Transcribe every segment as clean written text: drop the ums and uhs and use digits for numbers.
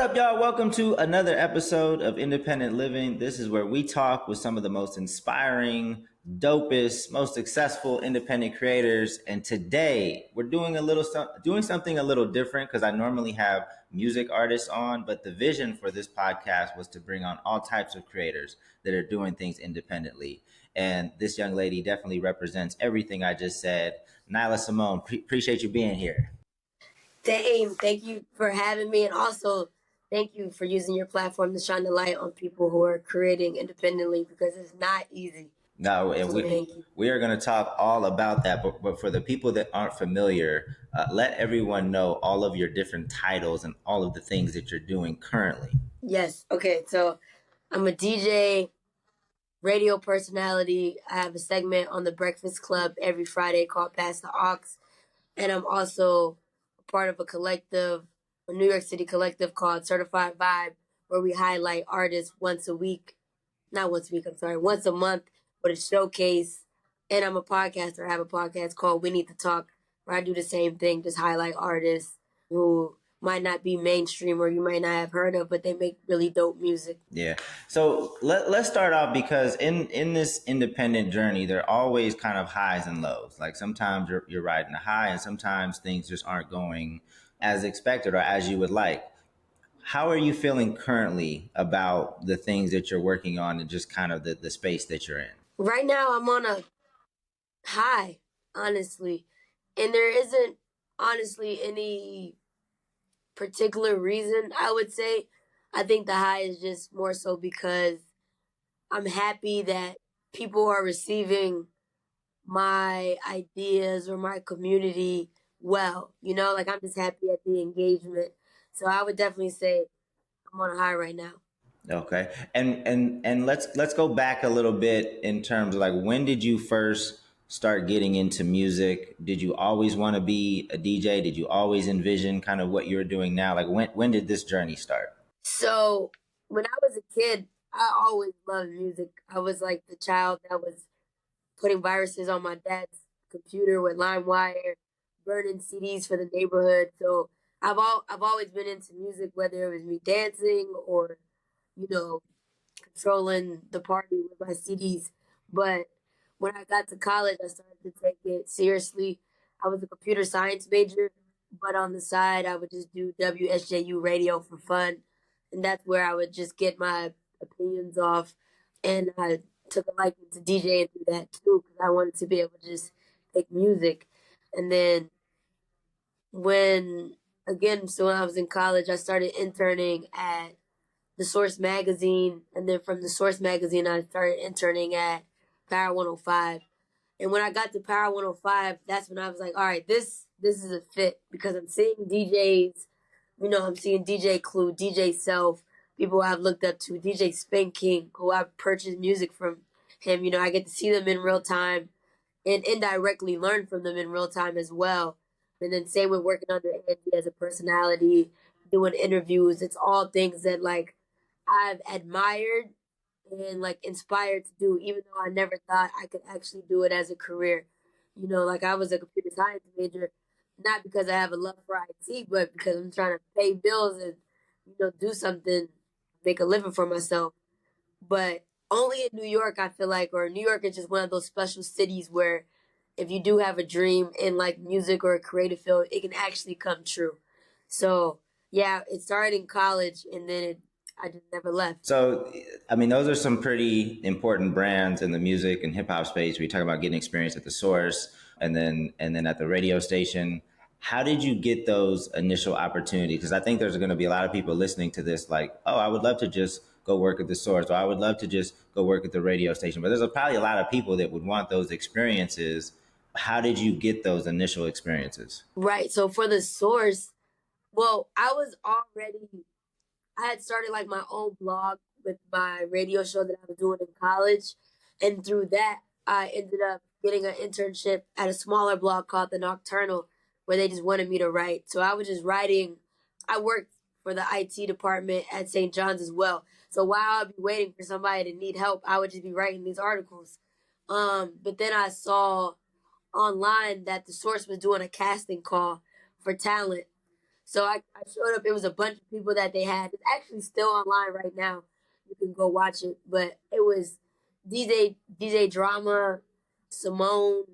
up, y'all? Welcome to another episode of Independent Living. This is where we talk with some of the most inspiring, dopest, most successful independent creators. And today we're doing something a little different because I normally have music artists on, but the vision for this podcast was to bring on all types of creators that are doing things independently. And this young lady definitely represents everything I just said. Nyla Symone, appreciate you being here. Dame, thank you for having me, and also thank you for using your platform to shine the light on people who are creating independently, because it's not easy. No, and So we are going to talk all about that. But for the people that aren't familiar, let everyone know all of your different titles and all of the things that you're doing currently. Yes. Okay. So I'm a DJ, radio personality. I have a segment on the Breakfast Club every Friday called Pass the Aux. And I'm also part of a collective, a New York City collective called Certified Vibe, where we highlight artists once a month with a showcase. And I'm a podcaster. I have a podcast called We Need to Talk, where I do the same thing, just highlight artists who might not be mainstream or you might not have heard of, but they make really dope music. Yeah. So let's start off, because in this independent journey, there are always kind of highs and lows. Like sometimes you're riding a high and sometimes things just aren't going as expected or as you would like. How are you feeling currently about the things that you're working on and just kind of the space that you're in? Right now, I'm on a high, honestly. And there isn't, honestly, any particular reason, I would say. I think the high is just more so because I'm happy that people are receiving my ideas or my community well. Like I'm just happy at the engagement. So I would definitely say I'm on a high right now. Okay. And let's go back a little bit in terms of like, when did you first start getting into music? Did you always want to be a DJ? Did you always envision kind of what you're doing now? Like when did this journey start? So when I was a kid, I always loved music. I was like the child that was putting viruses on my dad's computer with LimeWire, burning CDs for the neighborhood. So I've always been into music, whether it was me dancing or you know controlling the party with my CDs. But when I got to college, I started to take it seriously. I was a computer science major, but on the side, I would just do WSJU radio for fun. And that's where I would just get my opinions off. And I took a liking to DJing through that too, because I wanted to be able to just make music. And then when, so when I was in college, I started interning at the Source magazine, and then from the Source magazine, I started interning at Power 105. And when I got to Power 105, that's when I was like, all right, this is a fit, because I'm seeing DJs, I'm seeing DJ Clue, DJ Self, people I've looked up to, DJ Spank King, who I've purchased music from him. I get to see them in real time and indirectly learn from them in real time as well. And then same with working under Angie as a personality, doing interviews. It's all things that like I've admired and like inspired to do, even though I never thought I could actually do it as a career. Like I was a computer science major, not because I have a love for IT, but because I'm trying to pay bills and, do something, make a living for myself. But only in New York, I feel like, or New York is just one of those special cities where if you do have a dream in like music or a creative field, it can actually come true. So yeah, it started in college, and then I just never left. So, I mean, those are some pretty important brands in the music and hip hop space. We talk about getting experience at the Source and then at the radio station. How did you get those initial opportunities? Because I think there's going to be a lot of people listening to this like, oh, I would love to just go work at the Source, or I would love to just go work at the radio station. But there's probably a lot of people that would want those experiences. How did you get those initial experiences? Right. So for the Source, well, I had started like my own blog with my radio show that I was doing in college. And through that, I ended up getting an internship at a smaller blog called The Nocturnal, where they just wanted me to write. So I was just writing. I worked for the IT department at St. John's as well. So while I'd be waiting for somebody to need help, I would just be writing these articles. But then I saw online that the Source was doing a casting call for talent. So I showed up. It was a bunch of people that they had. It's actually still online right now. You can go watch it. But it was DJ Drama, Simone,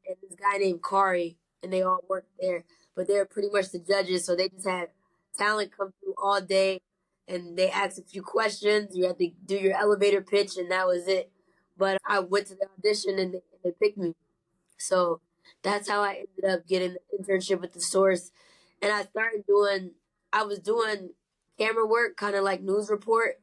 and this guy named Kari, and they all worked there. But they're pretty much the judges, so they just had talent come through all day, and they asked a few questions. You had to do your elevator pitch, and that was it. But I went to the audition, and they picked me. So that's how I ended up getting the internship with the Source, and I was doing camera work, kind of like news report,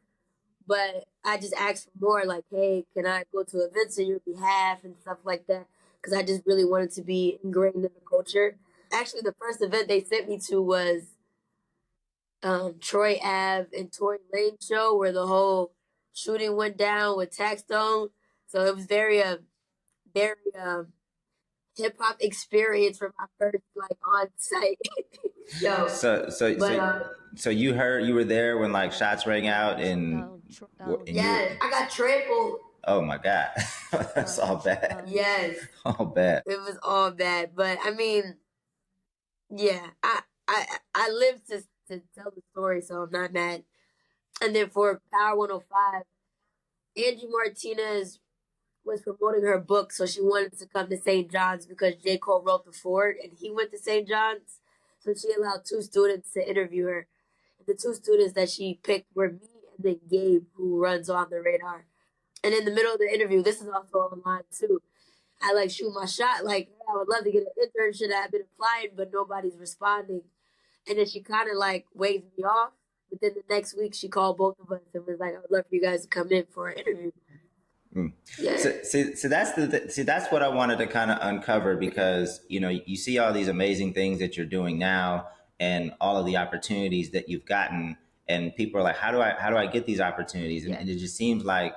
but I just asked for more, like, hey, can I go to events on your behalf and stuff like that? Because I just really wanted to be ingrained in the culture. Actually, the first event they sent me to was Troy Ave and Tory Lane show where the whole shooting went down with Taxstone. So it was very hip hop experience for my first like on site show. So you were there when like shots rang out and Yes, I got trampled. Oh my God. That's all bad. Yes, All bad. it was all bad. But I mean, yeah, I lived to tell the story, so I'm not mad. And then for Power 105, Angie Martinez was promoting her book, so she wanted to come to St. John's because J. Cole wrote the Ford and he went to St. John's. So she allowed two students to interview her. And the two students that she picked were me and then Gabe, who runs On the Radar. And in the middle of the interview, this is also online too. I like shoot my shot, like, hey, I would love to get an internship. I've been applying, but nobody's responding. And then she kind of like waved me off. But then the next week, she called both of us and was like, I would love for you guys to come in for an interview. Mm. Yeah. So that's what I wanted to kind of uncover, because you see all these amazing things that you're doing now and all of the opportunities that you've gotten, and people are like, how do I get these opportunities? And it just seems like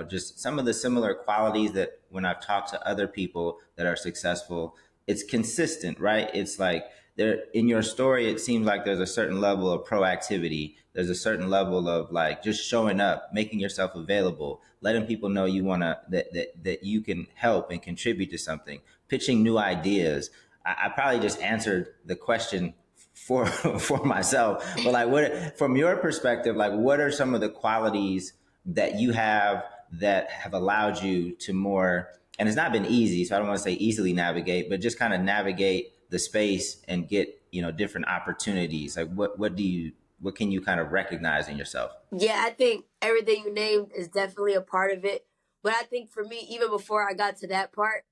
just some of the similar qualities that when I've talked to other people that are successful, it's consistent, right? It's like there in your story, it seems like there's a certain level of proactivity. There's a certain level of like just showing up, making yourself available, letting people know you want to that you can help and contribute to something, pitching new ideas. I probably just answered the question for for myself, but like, what from your perspective, like what are some of the qualities that you have that have allowed you to more, and it's not been easy, so I don't want to say easily navigate, but just kind of navigate the space and get different opportunities. Like what can you kind of recognize in yourself? Yeah, I think everything you named is definitely a part of it. But I think for me, even before I got to that part,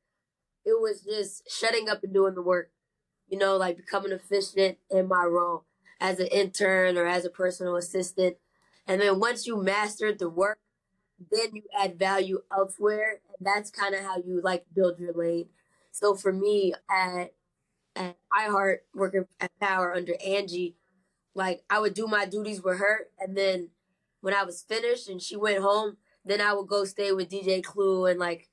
it was just shutting up and doing the work. Like becoming efficient in my role as an intern or as a personal assistant. And then once you mastered the work, then you add value elsewhere. And that's kind of how you like build your lane. So for me at iHeart, working at Power under Angie, like I would do my duties with her, and then when I was finished and she went home, then I would go stay with DJ Clue and like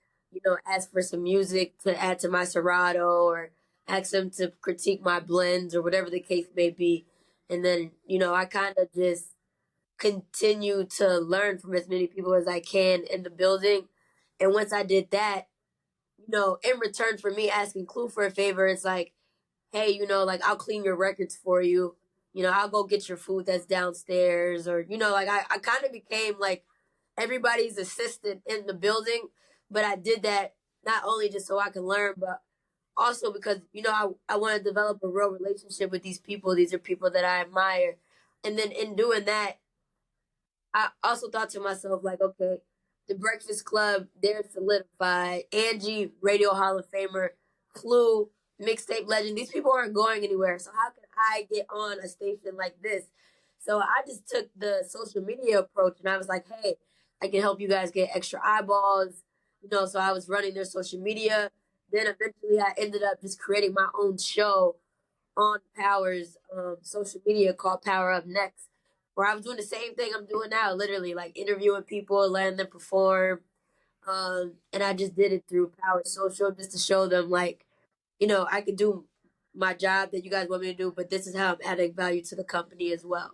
ask for some music to add to my Serato or ask them to critique my blends or whatever the case may be. And then I kind of just continue to learn from as many people as I can in the building. And once I did that, in return for me asking Clue for a favor, it's like, hey, like I'll clean your records for you. I'll go get your food that's downstairs, or like I kind of became like everybody's assistant in the building. But I did that not only just so I can learn, but also because I want to develop a real relationship with these people. These are people that I admire, and then in doing that, I also thought to myself, like, okay, the Breakfast Club, they're solidified. Angie, Radio Hall of Famer, Clue, mixtape legend. These people aren't going anywhere. So how can I get on a station like this? So I just took the social media approach and I was like, hey, I can help you guys get extra eyeballs. So I was running their social media. Then eventually I ended up just creating my own show on Power's social media called Power Up Next, where I was doing the same thing I'm doing now, literally like interviewing people, letting them perform. And I just did it through Power Social just to show them like, I could do my job that you guys want me to do, but this is how I'm adding value to the company as well.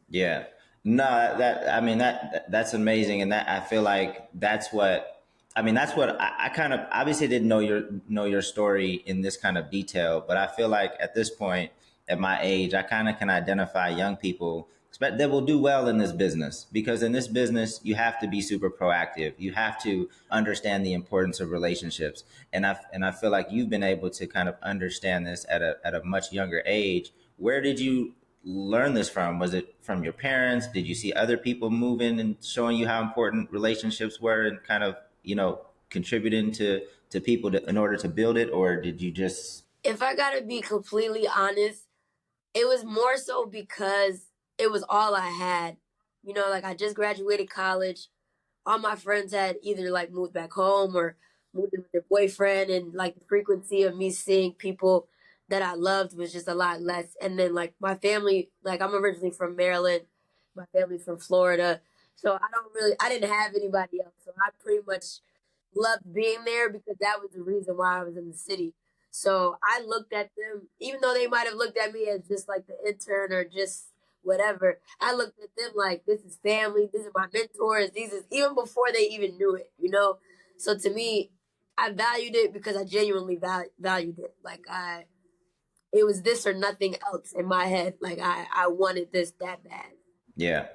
Yeah. No, that I mean that's amazing, and that I feel like that's what I kind of obviously didn't know your story in this kind of detail, but I feel like at this point at my age, I kind of can identify young people that will do well in this business, because in this business you have to be super proactive. You have to understand the importance of relationships, and I feel like you've been able to kind of understand this at a much younger age. Where did you learn this from? Was it from your parents? Did you see other people moving and showing you how important relationships were, and kind of, contributing to people in order to build it, or did you just? If I gotta be completely honest, it was more so because it was all I had. Like I just graduated college. All my friends had either like moved back home or moved in with their boyfriend, and like the frequency of me seeing people that I loved was just a lot less. And then like my family, like I'm originally from Maryland, my family's from Florida, so I didn't have anybody else. So I pretty much loved being there because that was the reason why I was in the city. So I looked at them, even though they might have looked at me as just like the intern or just whatever. I looked at them like this is family. These are my mentors. These is even before they even knew it. So to me, I valued it because I genuinely valued it. It was this or nothing else in my head. Like I wanted this that bad. Yeah.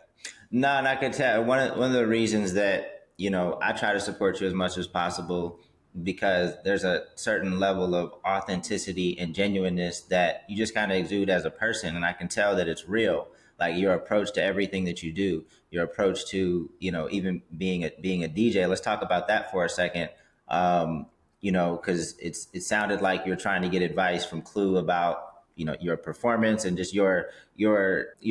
No, and I can tell one of the reasons that, I try to support you as much as possible, because there's a certain level of authenticity and genuineness that you just kind of exude as a person, and I can tell that it's real. Like your approach to everything that you do, your approach to, even being a DJ. Let's talk about that for a second. Because it sounded like you're trying to get advice from Clue about, your performance and just your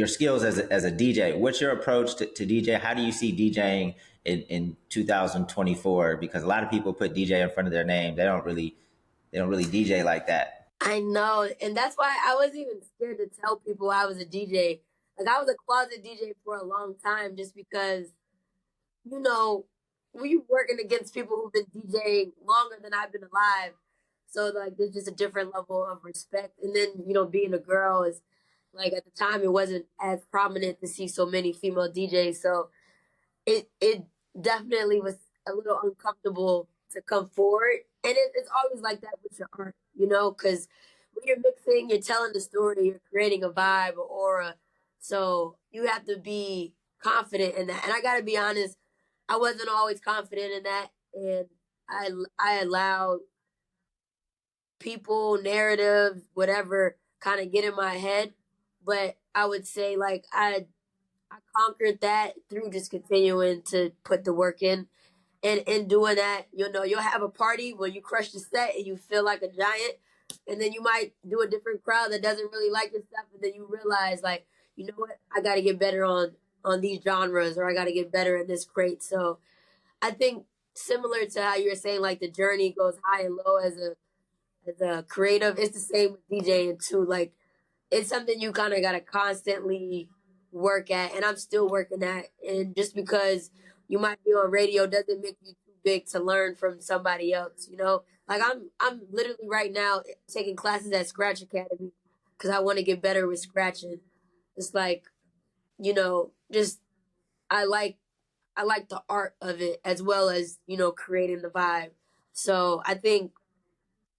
skills as a DJ. What's your approach to DJ? How do you see DJing in 2024? Because a lot of people put DJ in front of their name. They don't really DJ like that. I know, and that's why I was even scared to tell people I was a DJ. Like I was a closet DJ for a long time, just because you know we working against people who've been DJing longer than I've been alive. So like there's just a different level of respect. And then being a girl is like at the time it wasn't as prominent to see so many female DJs. So it definitely was a little uncomfortable to come forward, and it's always like that with your art, because when you're mixing, you're telling the story, you're creating a vibe, or aura, so you have to be confident in that. And I gotta be honest, I wasn't always confident in that, and I allowed people, narratives, whatever, kind of get in my head. But I would say like I conquered that through just continuing to put the work in. And in doing that, you'll have a party where you crush the set and you feel like a giant. And then you might do a different crowd that doesn't really like your stuff. And then you realize, like, you know what? I got to get better on these genres, or I got to get better in this crate. So I think similar to how you were saying, like the journey goes high and low as a creative, it's the same with DJing too. Like it's something you kind of got to constantly work at, and I'm still working at. And just because you might be on radio doesn't make you too big to learn from somebody else. Like I'm literally right now taking classes at Scratch Academy because I want to get better with scratching. It's like, just I like I like the art of it as well as, creating the vibe. So I think,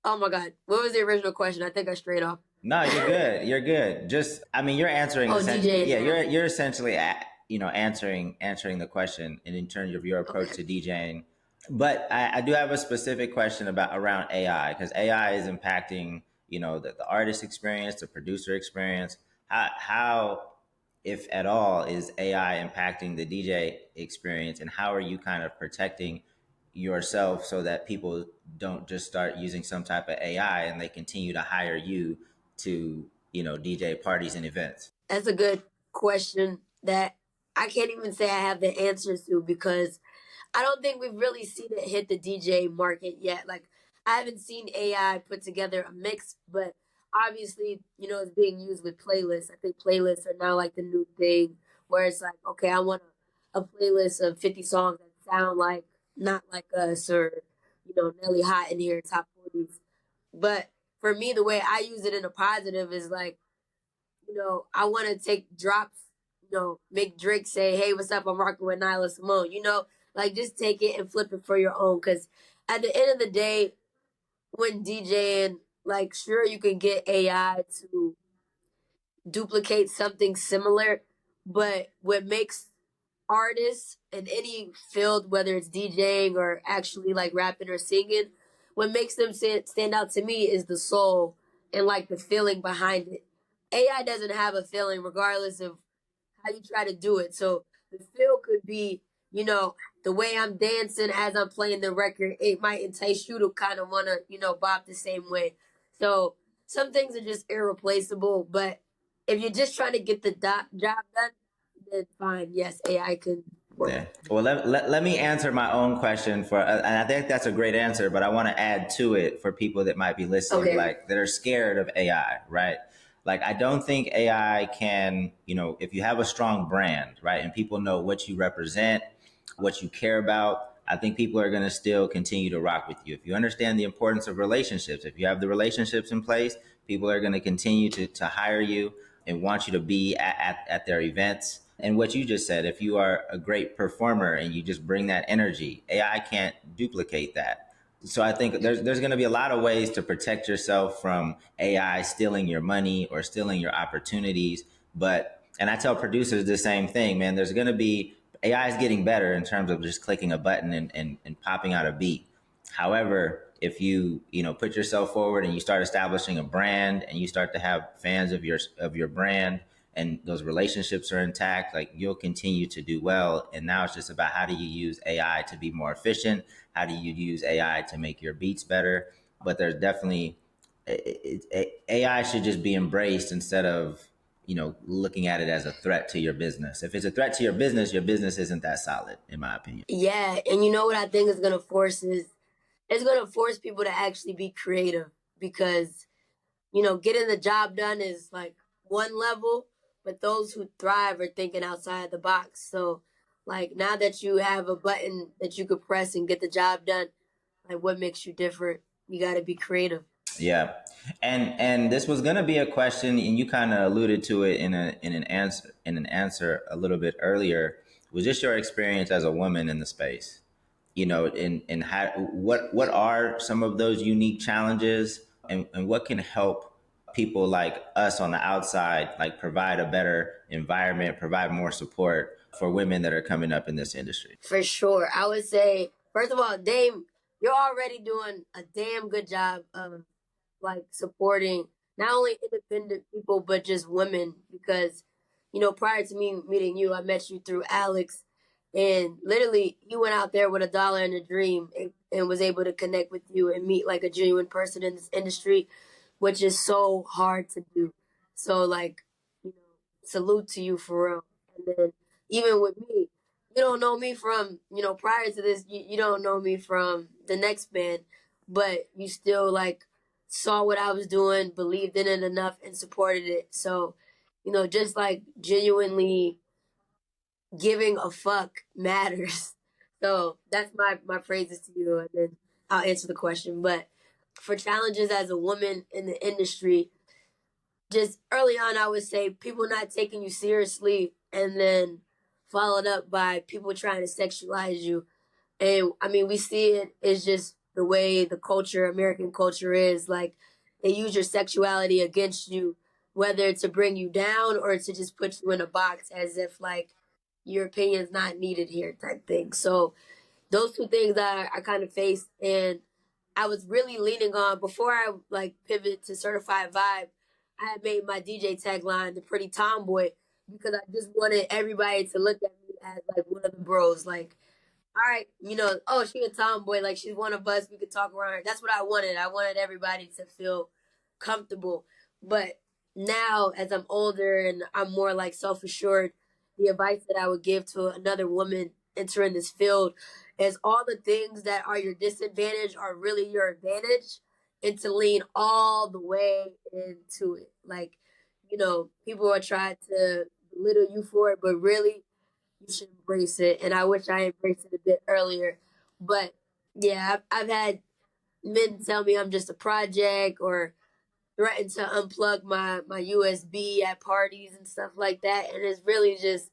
oh my God, what was the original question? I think I strayed off. No, you're good. You're good. Just, I mean, you're answering. Oh, DJ. Yeah, you're essentially, answering the question, and in terms of your approach Okay. to DJing. But I do have a specific question about around AI, because AI is impacting, the artist experience, the producer experience. How, if at all, is AI impacting the DJ experience, and how are you kind of protecting yourself so that people don't just start using some type of AI and they continue to hire you to, DJ parties and events? That's a good question that I can't even say I have the answers to because I don't think we've really seen it hit the DJ market yet. Like, I haven't seen AI put together a mix, but obviously, it's being used with playlists. I think playlists are now like the new thing where it's like, okay, I want a playlist of 50 songs that sound like Not Like Us or, Nelly Hot in here, top 40s. But for me, the way I use it in a positive is like, I want to take drops, make Drake say, hey, what's up? I'm rocking with Nyla Symone, like just take it and flip it for your own. Because at the end of the day, when DJing, like, sure, you can get AI to duplicate something similar, but what makes artists in any field, whether it's DJing or actually like rapping or singing, what makes them stand out to me is the soul and like the feeling behind it. AI doesn't have a feeling regardless of how you try to do it. So the feel could be, the way I'm dancing as I'm playing the record, it might entice you to kind of want to, bop the same way. So some things are just irreplaceable, but if you're just trying to get the job done, then fine. Yes, AI can work. Yeah. Well, let me answer my own question and I think that's a great answer, but I want to add to it for people that might be listening, Okay. like that are scared of AI, right? Like, I don't think AI can, if you have a strong brand, right, and people know what you represent, what you care about, I think people are going to still continue to rock with you. If you understand the importance of relationships, if you have the relationships in place, people are going to continue to hire you and want you to be at their events. And what you just said, if you are a great performer and you just bring that energy, AI can't duplicate that. So I think there's going to be a lot of ways to protect yourself from AI stealing your money or stealing your opportunities. And I tell producers the same thing, man. There's going to be AI is getting better in terms of just clicking a button and popping out a beat. However, if you put yourself forward and you start establishing a brand and you start to have fans of your brand and those relationships are intact, like, you'll continue to do well. And now it's just about how do you use AI to be more efficient? How do you use AI to make your beats better? But there's definitely AI should just be embraced instead of looking at it as a threat to your business. If it's a threat to your business isn't that solid, in my opinion. Yeah, and you know what I think is gonna force is it's gonna force people to actually be creative because getting the job done is like one level, but those who thrive are thinking outside the box. So, like, now that you have a button that you could press and get the job done, like, what makes you different? You got to be creative. Yeah. And this was gonna be a question, and you kind of alluded to it in an answer a little bit earlier. Was just your experience as a woman in the space? In how what are some of those unique challenges, and what can help people like us on the outside, like, provide a better environment, provide more support for women that are coming up in this industry? For sure. I would say, first of all, Dame, you're already doing a damn good job of like supporting not only independent people but just women because prior to me meeting you, I met you through Alex, and literally he went out there with $1 and a dream and was able to connect with you and meet like a genuine person in this industry, which is so hard to do. So like, you know, salute to you for real. And then even with me, you don't know me from prior to this, you don't know me from the next band, but you still like saw what I was doing, believed in it enough, and supported it. So, just like genuinely giving a fuck matters. So that's my praises to you, and then I'll answer the question. But for challenges as a woman in the industry, just early on, I would say people not taking you seriously, and then followed up by people trying to sexualize you. And I mean, we see it. It's just the way the culture, American culture is. Like, they use your sexuality against you, whether to bring you down or to just put you in a box as if, like, your opinion's not needed here type thing. So those two things I kind of faced. And I was really leaning on, before I, like, pivot to certified vibe, I had made my DJ tagline the pretty tomboy because I just wanted everybody to look at me as, like, one of the bros. Like, all right, oh, she a tomboy, like she's one of us. We could talk around her. That's what I wanted. I wanted everybody to feel comfortable. But now, as I'm older and I'm more like self assured, the advice that I would give to another woman entering this field is all the things that are your disadvantage are really your advantage, and to lean all the way into it. Like, people are trying to belittle you for it, but really you should embrace it. And I wish I embraced it a bit earlier. But yeah, I've had men tell me I'm just a project or threaten to unplug my USB at parties and stuff like that. And it's really just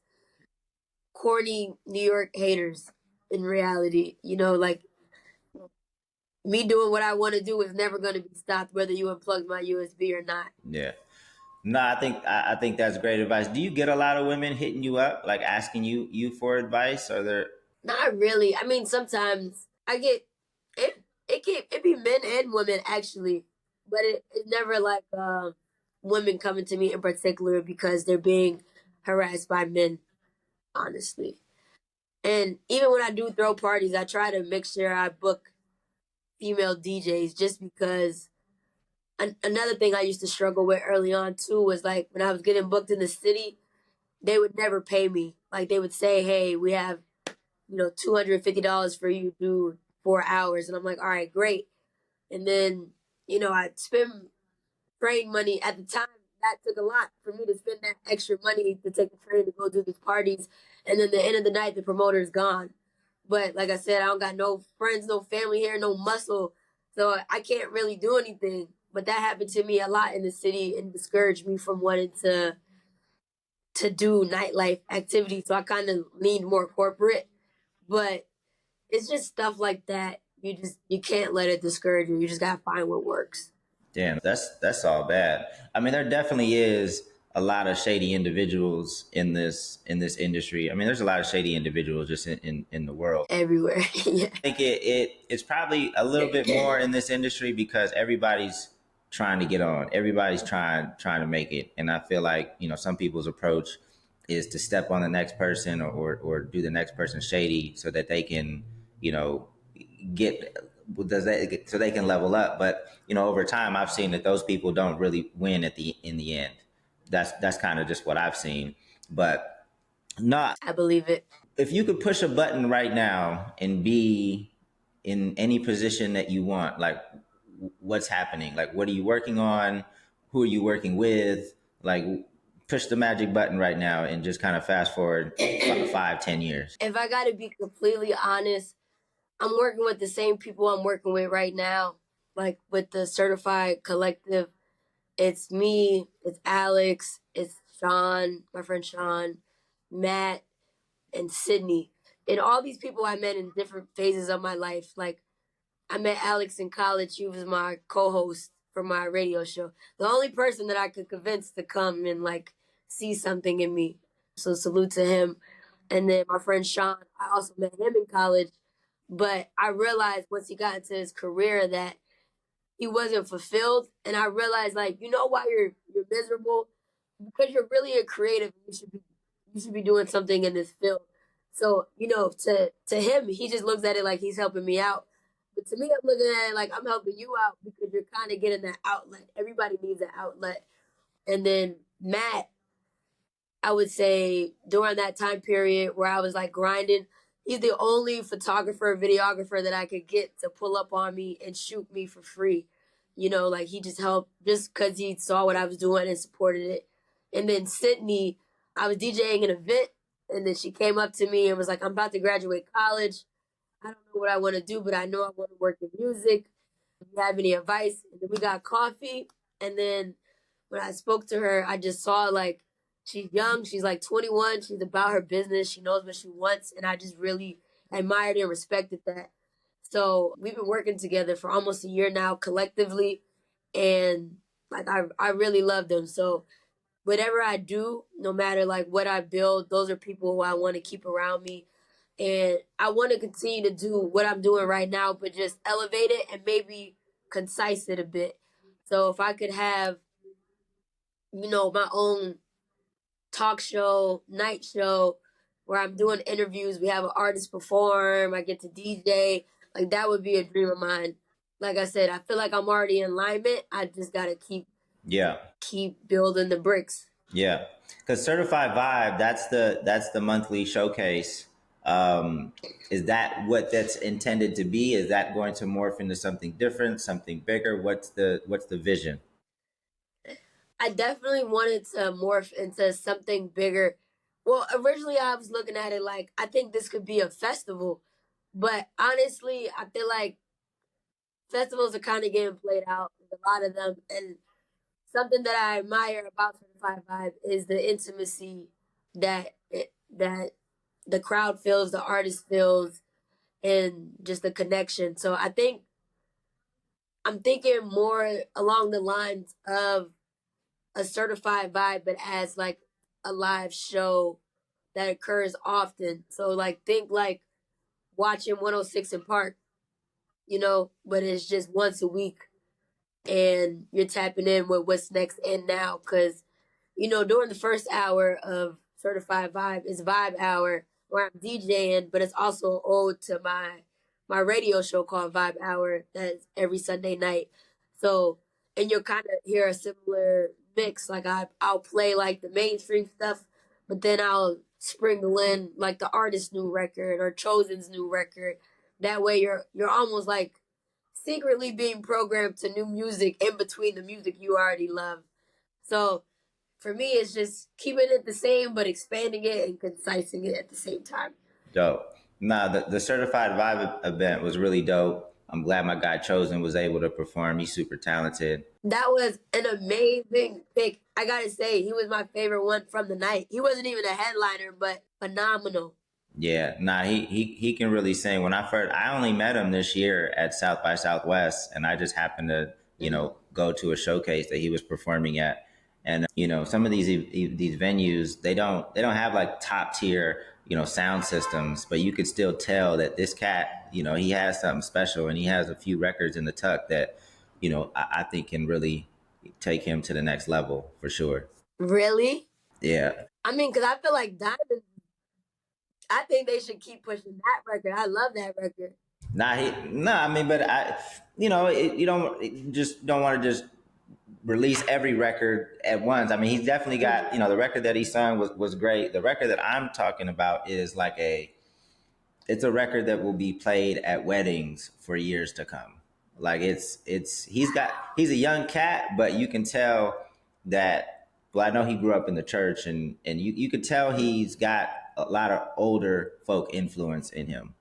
corny New York haters in reality. Like, me doing what I want to do is never going to be stopped, whether you unplug my USB or not. Yeah. No, I think that's great advice. Do you get a lot of women hitting you up, like asking you for advice? Are there? Not really. I mean, sometimes I get it. It be men and women actually, but it's never like women coming to me in particular because they're being harassed by men. Honestly, and even when I do throw parties, I try to make sure I book female DJs just because. Another thing I used to struggle with early on too was like when I was getting booked in the city, they would never pay me. Like they would say, "Hey, we have $250 for you to do 4 hours," and I'm like, "All right, great." And then I'd spend train money at the time. That took a lot for me to spend that extra money to take the train to go do these parties, and then the end of the night, the promoter's gone. But like I said, I don't got no friends, no family here, no muscle, so I can't really do anything. But that happened to me a lot in the city and discouraged me from wanting to do nightlife activities. So I kind of leaned more corporate. But it's just stuff like that. You can't let it discourage you. You just gotta find what works. Damn, that's all bad. I mean, there definitely is a lot of shady individuals in this industry. I mean, there's a lot of shady individuals just in the world. Everywhere. Yeah. I think it's probably a little bit more in this industry because everybody's trying to get on. Everybody's trying to make it, and I feel like some people's approach is to step on the next person or do the next person shady so that they can you know get so they can level up. But over time, I've seen that those people don't really win in the end. That's kind of just what I've seen. But not I believe it. if you could push a button right now and be in any position that you want, like what's happening? Like what are you working on? Who are you working with? Like push the magic button right now and just kind of fast forward 5, 10 years. If I gotta be completely honest, I'm working with the same people I'm working with right now. Like with the certified collective. It's me, it's Alex, it's Sean, my friend Sean, Matt, and Sydney. And all these people I met in different phases of my life. Like I met Alex in college. She was my co-host for my radio show. The only person that I could convince to come and like see something in me. So salute to him. And then my friend Sean, I also met him in college. But I realized once he got into his career that he wasn't fulfilled. And I realized like, why you're miserable? Because you're really a creative. You should be doing something in this field. So, to him, he just looks at it like he's helping me out. But to me, I'm looking at it like I'm helping you out because you're kind of getting that outlet. Everybody needs an outlet. And then Matt, I would say during that time period where I was like grinding, he's the only photographer, videographer that I could get to pull up on me and shoot me for free. Like he just helped just because he saw what I was doing and supported it. And then Sydney, I was DJing an event and then she came up to me and was like, "I'm about to graduate college. I don't know what I want to do, but I know I want to work in music. Do you have any advice?" And then we got coffee. And then when I spoke to her, I just saw like she's young. She's like 21. She's about her business. She knows what she wants. And I just really admired and respected that. So we've been working together for almost a year now collectively. And like I really love them. So whatever I do, no matter like what I build, those are people who I want to keep around me. And I want to continue to do what I'm doing right now, but just elevate it and maybe concise it a bit. So if I could have, my own talk show, night show, where I'm doing interviews, we have an artist perform, I get to DJ, like that would be a dream of mine. Like I said, I feel like I'm already in alignment. I just gotta Yeah. keep building the bricks. Yeah, because Certified Vibe, that's the monthly showcase. Is that what that's intended to be? Is that going to morph into something different, something bigger? What's the vision? I definitely wanted to morph into something bigger. Well, originally I was looking at it like I think this could be a festival, but honestly, I feel like festivals are kind of getting played out. There's a lot of them, and something that I admire about Certified Vibe is the intimacy that the crowd feels, the artist feels, and just the connection. So I think I'm thinking more along the lines of a certified vibe, but as like a live show that occurs often. So like think like watching 106 in Park, but it's just once a week and you're tapping in with what's next and now. Because, during the first hour of Certified Vibe is Vibe Hour where I'm DJing, but it's also ode to my radio show called Vibe Hour that's every Sunday night. So, and you'll kind of hear a similar mix. Like I'll play like the mainstream stuff, but then I'll sprinkle in like the artist's new record or Chosen's new record. That way you're almost like secretly being programmed to new music in between the music you already love. So for me, it's just keeping it the same, but expanding it and concising it at the same time. Dope. Nah, the certified vibe event was really dope. I'm glad my guy Chosen was able to perform. He's super talented. That was an amazing pick. I gotta say, he was my favorite one from the night. He wasn't even a headliner, but phenomenal. Yeah, nah, he can really sing. When I only met him this year at South by Southwest, and I just happened to, go to a showcase that he was performing at. And some of these venues, they don't have like top tier, sound systems, but you could still tell that this cat, he has something special, and he has a few records in the tuck that, I think can really take him to the next level for sure. Really? Yeah. I mean, because I feel like Diamond, I think they should keep pushing that record. I love that record. I mean, but you don't just don't want to just release every record at once. I mean, he's definitely got, the record that he sung was great. The record that I'm talking about is like it's a record that will be played at weddings for years to come. Like he's a young cat, but you can tell that, well, I know he grew up in the church, and you could tell he's got a lot of older folk influence in him.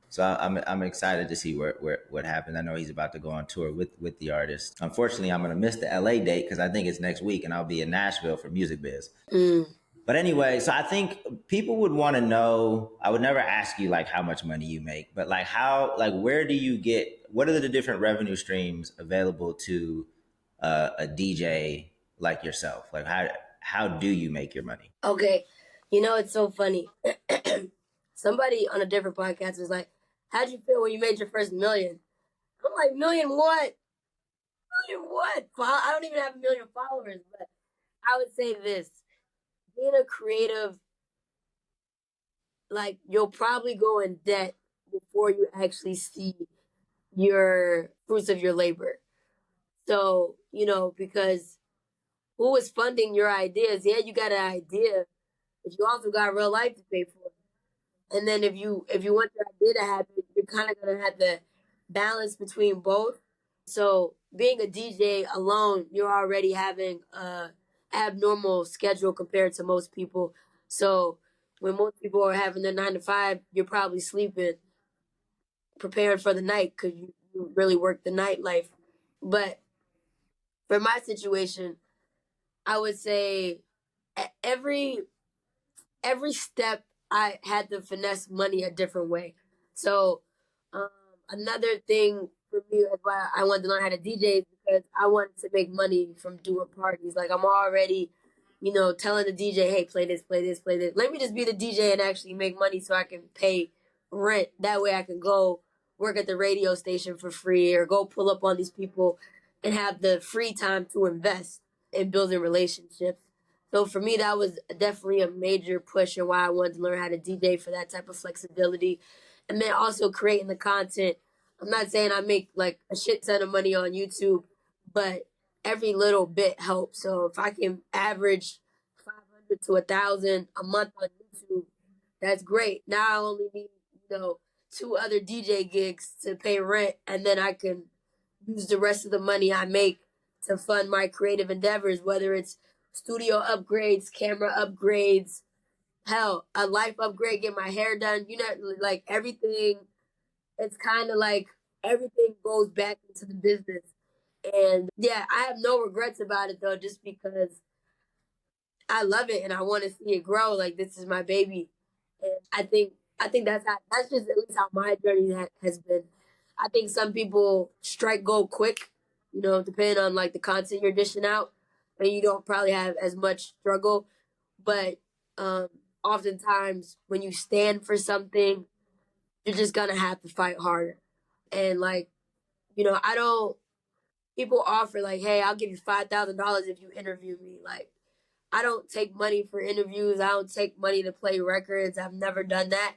So I'm excited to see what happens. I know he's about to go on tour with the artist. Unfortunately, I'm going to miss the LA date because I think it's next week, and I'll be in Nashville for Music Biz. Mm. But anyway, so I think people would want to know. I would never ask you like how much money you make, but like where do you get? What are the different revenue streams available to a DJ like yourself? Like how do you make your money? Okay. It's so funny. Somebody on a different podcast was like, how'd you feel when you made your first million? I'm like, million what? Million what? I don't even have a million followers, but I would say this. Being a creative, like, you'll probably go in debt before you actually see your fruits of your labor. So, because who is funding your ideas? Yeah, you got an idea, but you also got real life to pay for. And then if you want your idea to happen, you're kind of gonna have to balance between both. So being a DJ alone, you're already having a abnormal schedule compared to most people. So when most people are having their 9 to 5, you're probably sleeping, preparing for the night because you really work the nightlife. But for my situation, I would say every step I had to finesse money a different way. So um, another thing for me is why I wanted to learn how to DJ is because I wanted to make money from doing parties. Like I'm already, telling the DJ, hey, play this, play this, play this. Let me just be the DJ and actually make money so I can pay rent. That way I can go work at the radio station for free or go pull up on these people and have the free time to invest in building relationships. So for me, that was definitely a major push and why I wanted to learn how to DJ for that type of flexibility. And then also creating the content. I'm not saying I make like a shit ton of money on YouTube, but every little bit helps. So if I can average 500 to 1,000 a month on YouTube, that's great. Now I only need, 2 other DJ gigs to pay rent, and then I can use the rest of the money I make to fund my creative endeavors, whether it's studio upgrades, camera upgrades, hell, a life upgrade, get my hair done. Like everything, it's kind of like everything goes back into the business. And yeah, I have no regrets about it though, just because I love it and I want to see it grow. Like this is my baby, and I think that's just at least how my journey has been. I think some people strike gold quick, depending on like the content you're dishing out. and you don't probably have as much struggle. But um, oftentimes, when you stand for something, you're just gonna have to fight harder. And like, I don't. People offer like, "Hey, I'll give you $5,000 if you interview me." Like, I don't take money for interviews. I don't take money to play records. I've never done that.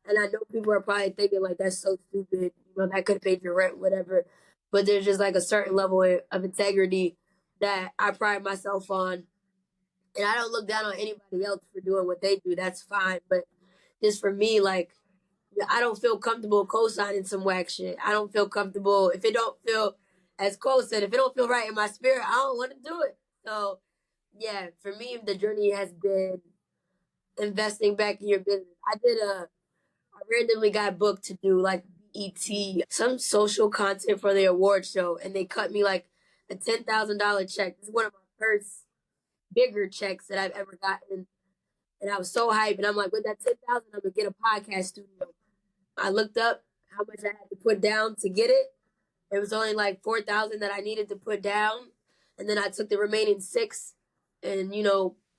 And I know people are probably thinking like that's so stupid. That could have paid your rent, whatever. But there's just like a certain level of integrity that I pride myself on. And I don't look down on anybody else for doing what they do. That's fine. But just for me, like, I don't feel comfortable co-signing some whack shit. I don't feel comfortable if it don't feel, as Cole said, if it don't feel right in my spirit, I don't want to do it. So yeah, for me, the journey has been investing back in your business. I randomly got booked to do like BET, some social content for the award show, and they cut me like a $10,000 check. This is one of my first bigger checks that I've ever gotten, and I was so hyped. And I'm like, with that 10,000, I'm gonna get a podcast studio. I looked up how much I had to put down to get it. It was only like 4,000 that I needed to put down, and then I took the remaining six, and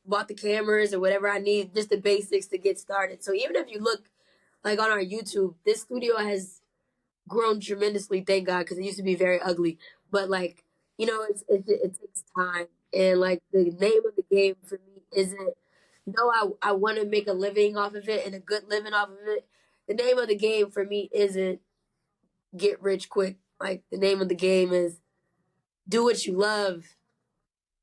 bought the cameras or whatever I need, just the basics to get started. So even if you look like on our YouTube, this studio has grown tremendously, thank God, because it used to be very ugly. But like, it takes time, and like the name of the game for me isn't. No, I want to make a living off of it and a good living off of it. The name of the game for me isn't get rich quick. Like the name of the game is do what you love.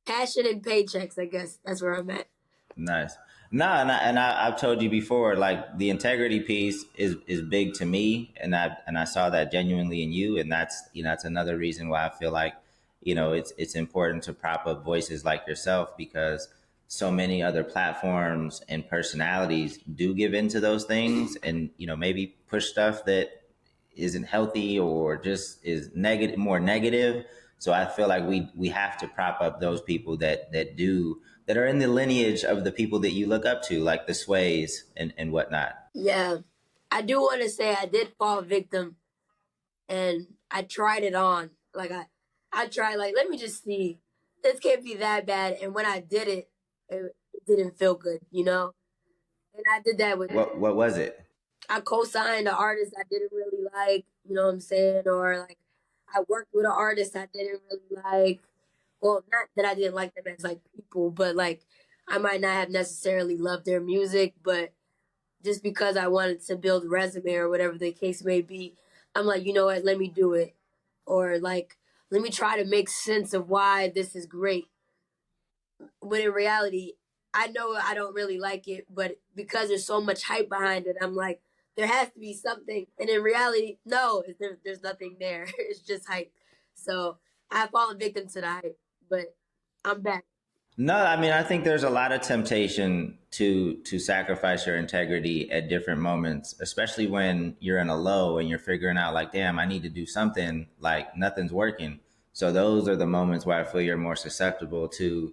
Passion and paychecks, I guess. That's where I'm at. Nice. No, I've told you before, like the integrity piece is big to me, and I saw that genuinely in you, and that's another reason why I feel like it's important to prop up voices like yourself because so many other platforms and personalities do give into those things, and maybe push stuff that isn't healthy or just is negative, more negative. So I feel like we have to prop up those people that are in the lineage of the people that you look up to, like the Sways and whatnot. Yeah. I do want to say I did fall victim and I tried it on. Like I tried like let me just see. This can't be that bad. And when I did it, it didn't feel good. And I did that with What was it? I co-signed an artist I didn't really like, you know what I'm saying? Or like I worked with an artist I didn't really like. Well, not that I didn't like them as like people, but like I might not have necessarily loved their music, but just because I wanted to build a resume or whatever the case may be, I'm like, you know what, let me do it. Or like, let me try to make sense of why this is great. When in reality, I know I don't really like it, but because there's so much hype behind it, I'm like, there has to be something. And in reality, no, there's nothing there. It's just hype. So I've fallen victim to the hype, but I'm back. No, I mean I think there's a lot of temptation to sacrifice your integrity at different moments, especially when you're in a low and you're figuring out like, damn, I need to do something, like nothing's working. So those are the moments where I feel you're more susceptible to,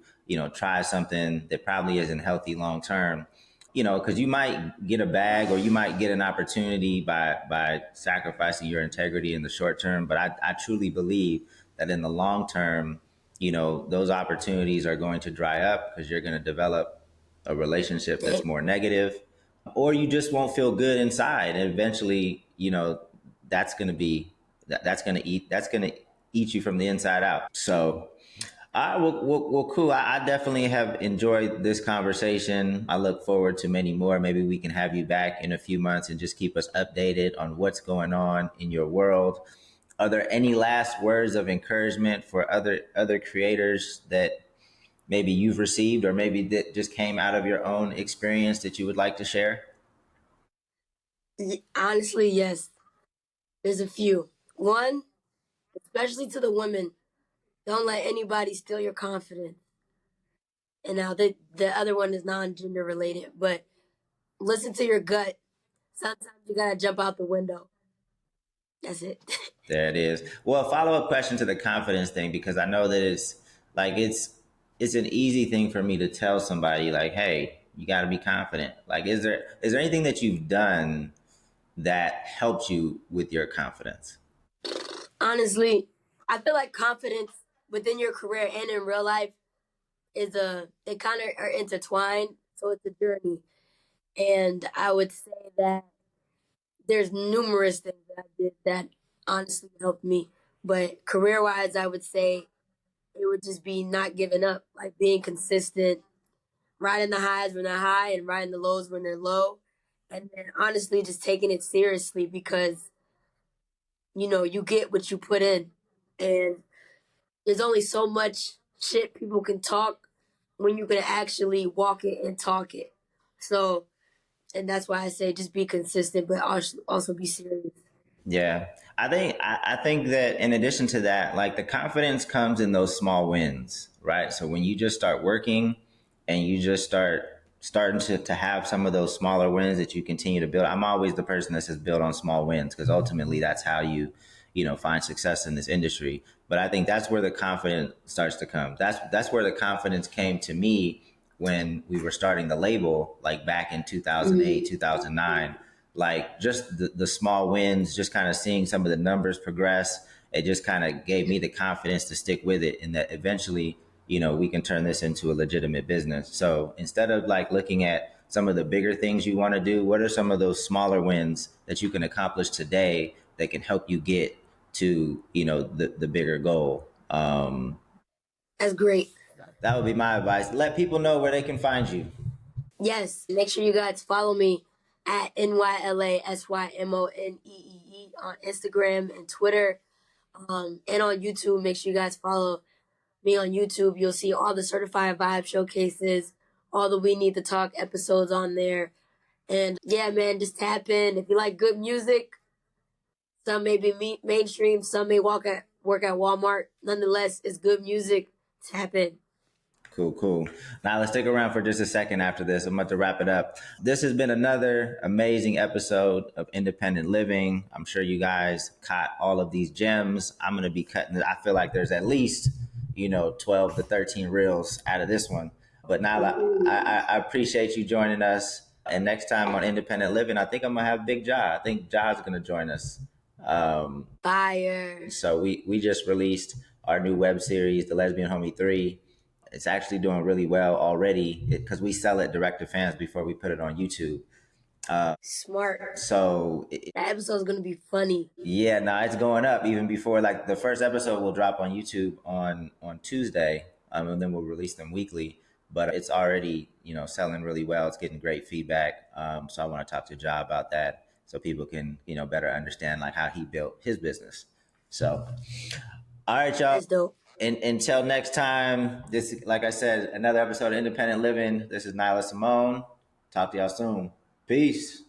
try something that probably isn't healthy long term. Because you might get a bag or you might get an opportunity by sacrificing your integrity in the short term. But I truly believe that in the long term, those opportunities are going to dry up because you're going to develop a relationship that's more negative, or you just won't feel good inside, and eventually, that's going to be that's going to eat you from the inside out. So cool. I definitely have enjoyed this conversation. I look forward to many more. Maybe we can have you back in a few months and just keep us updated on what's going on in your world. Are there any last words of encouragement for other creators that maybe you've received or maybe that just came out of your own experience that you would like to share? Honestly, yes. There's a few. One, especially to the women, don't let anybody steal your confidence. And now the other one is non-gender related, but listen to your gut. Sometimes you gotta jump out the window. That's it. There it is. Well, a follow up question to the confidence thing, because I know that it's an easy thing for me to tell somebody like, hey, you got to be confident. Like, is there anything that you've done that helped you with your confidence? Honestly, I feel like confidence within your career and in real life it kind of are intertwined, so it's a journey. And I would say that there's numerous things that I did that honestly helped me. But career wise, I would say it would just be not giving up, like being consistent, riding the highs when they're high and riding the lows when they're low. And then honestly, just taking it seriously because, you get what you put in. And there's only so much shit people can talk when you can actually walk it and talk it. So, and that's why I say just be consistent, but also be serious. Yeah, I think that in addition to that, like the confidence comes in those small wins, right? So when you just start working and you just starting to have some of those smaller wins that you continue to build. I'm always the person that says build on small wins because ultimately that's how you find success in this industry. But I think that's where the confidence starts to come. That's where the confidence came to me when we were starting the label, like back in 2008, 2009. Like just the small wins, just kind of seeing some of the numbers progress, it just kind of gave me the confidence to stick with it, and that eventually, we can turn this into a legitimate business. So instead of like looking at some of the bigger things you want to do, what are some of those smaller wins that you can accomplish today that can help you get to the bigger goal? That's great. That would be my advice. Let people know where they can find you. Yes, make sure you guys follow me at NYLASYMONEEE on Instagram and Twitter, and on YouTube. Make sure you guys follow me on YouTube. You'll see all the certified vibe showcases, all the We Need to Talk episodes on there. And yeah, man, just tap in. If you like good music, some may be mainstream, some may work at Walmart. Nonetheless, it's good music. Tap in. Cool, cool. Now let's stick around for just a second after this. I'm about to wrap it up. This has been another amazing episode of Independent Living. I'm sure you guys caught all of these gems. I'm going to be cutting. I feel like there's at least, 12 to 13 reels out of this one. But now I appreciate you joining us. And next time on Independent Living, I think I'm going to have Big Ja. I think Ja's going to join us. Fire. So we just released our new web series, The Lesbian Homie 3. It's actually doing really well already because we sell it direct to fans before we put it on YouTube. Smart. So That episode's gonna be funny. yeah, no, it's going up even before like the first episode will drop on YouTube on Tuesday, and then we'll release them weekly. But it's already selling really well. It's getting great feedback. So I want to talk to Ja about that so people can better understand like how he built his business. So all right, y'all. That's dope. And until next time, this, like I said, another episode of Independent Living. This is Nyla Symone. Talk to y'all soon. Peace.